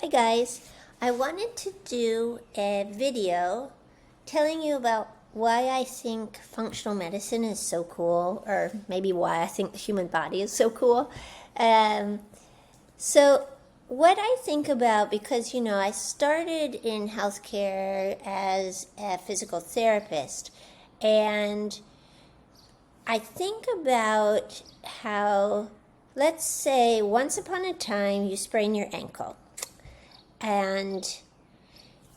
Hi guys, I wanted to do a video telling you about why I think functional medicine is so cool, or maybe why I think the human body is so cool. Um, so, what I think about, because I started in healthcare as a physical therapist, and I think about how, let's say, once upon a time you sprain your ankle and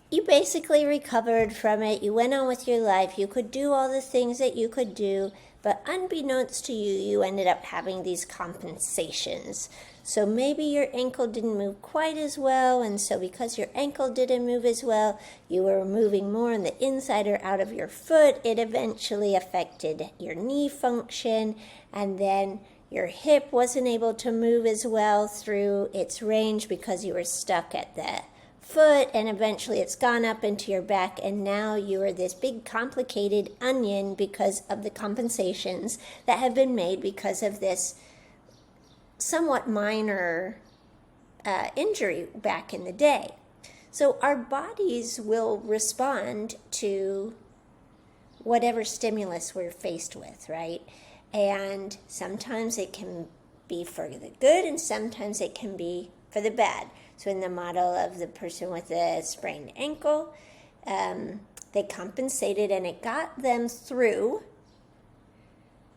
you basically recovered from it. You went on with your life. You could do all the things that you could do, but unbeknownst to you, you ended up having these compensations. So maybe your ankle didn't move quite as well, and so because your ankle didn't move as well, you were moving more on the inside or out of your foot. It eventually affected your knee function, and then your hip wasn't able to move as well through its range because you were stuck at the foot, and eventually it's gone up into your back, and now you are this big complicated onion because of the compensations that have been made because of this somewhat minor injury back in the day. So our bodies will respond to whatever stimulus we're faced with, right? And sometimes it can be for the good and sometimes it can be for the bad. So in the model of the person with a sprained ankle, they compensated and it got them through.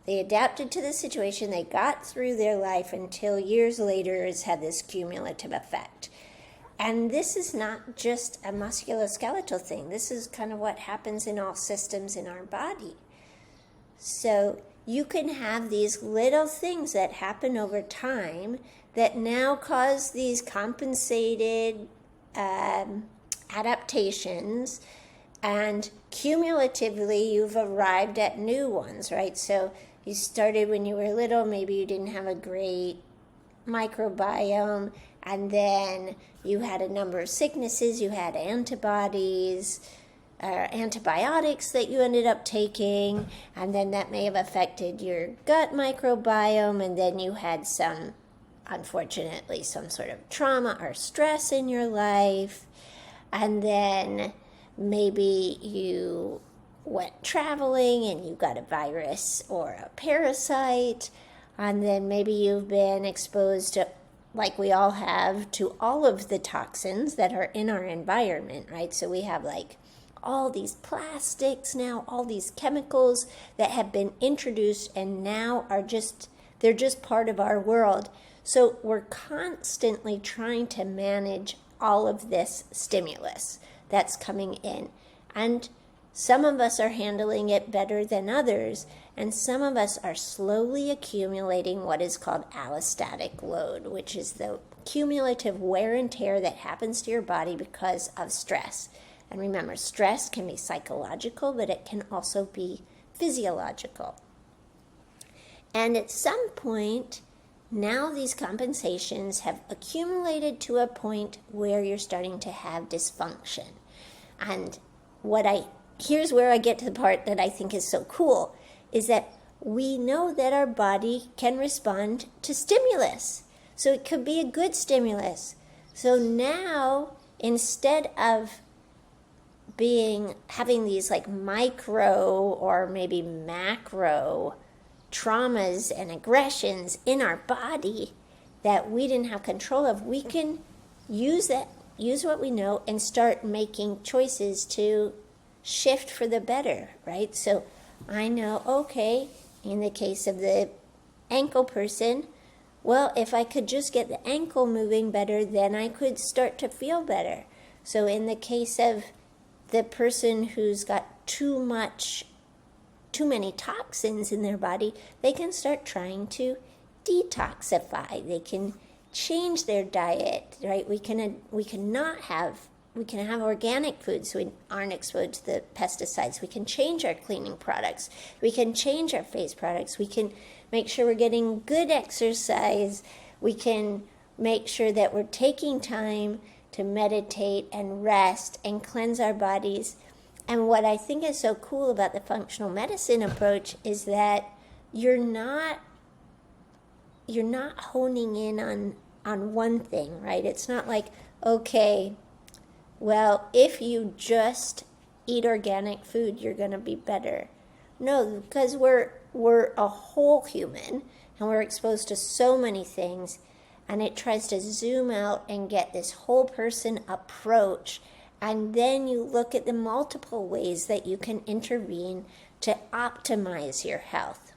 They adapted to the situation, they got through their life until years later it's had this cumulative effect. And this is not just a musculoskeletal thing. This is kind of what happens in all systems in our body. So you can have these little things that happen over time that now cause these compensated adaptations, and cumulatively you've arrived at new ones, right? So you started when you were little, maybe you didn't have a great microbiome, and then you had a number of sicknesses, you had antibiotics that you ended up taking, and then that may have affected your gut microbiome, and then you had unfortunately, some sort of trauma or stress in your life, and then maybe you went traveling and you got a virus or a parasite, and then maybe you've been exposed to, like we all have, to all of the toxins that are in our environment, right? So we have all these plastics now, all these chemicals that have been introduced and now they're just part of our world. So we're constantly trying to manage all of this stimulus that's coming in. And some of us are handling it better than others, and some of us are slowly accumulating what is called allostatic load, which is the cumulative wear and tear that happens to your body because of stress. And remember, stress can be psychological, but it can also be physiological. And at some point, now these compensations have accumulated to a point where you're starting to have dysfunction. And here's where I get to the part that I think is so cool, is that we know that our body can respond to stimulus. So it could be a good stimulus. So now, instead of having these micro or maybe macro traumas and aggressions in our body that we didn't have control of, we can use what we know and start making choices to shift for the better, right? So I know, okay, in the case of the ankle person, well, if I could just get the ankle moving better, then I could start to feel better. So in the case of the person who's got too many toxins in their body, they can start trying to detoxify. They can change their diet, right? We can have organic foods so we aren't exposed to the pesticides. We can change our cleaning products. We can change our face products. We can make sure we're getting good exercise. We can make sure that we're taking time to meditate and rest and cleanse our bodies. And what I think is so cool about the functional medicine approach is that you're not honing in on one thing, right? It's not like, okay, well, if you just eat organic food, you're going to be better. No, because we're a whole human and we're exposed to so many things, and it tries to zoom out and get this whole person approach, and then you look at the multiple ways that you can intervene to optimize your health.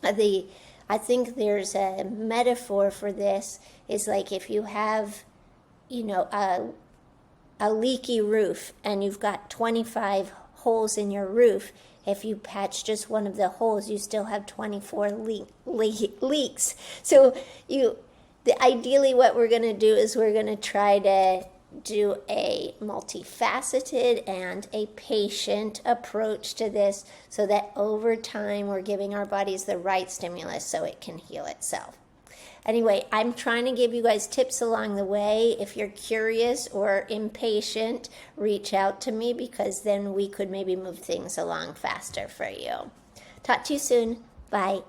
I think there's a metaphor for this, is like if you have, a leaky roof and you've got 25 holes in your roof. If you patch just one of the holes, you still have 24 leaks. So ideally what we're going to do is we're going to try to do a multifaceted and a patient approach to this, so that over time we're giving our bodies the right stimulus so it can heal itself. Anyway, I'm trying to give you guys tips along the way. If you're curious or impatient, reach out to me, because then we could maybe move things along faster for you. Talk to you soon. Bye.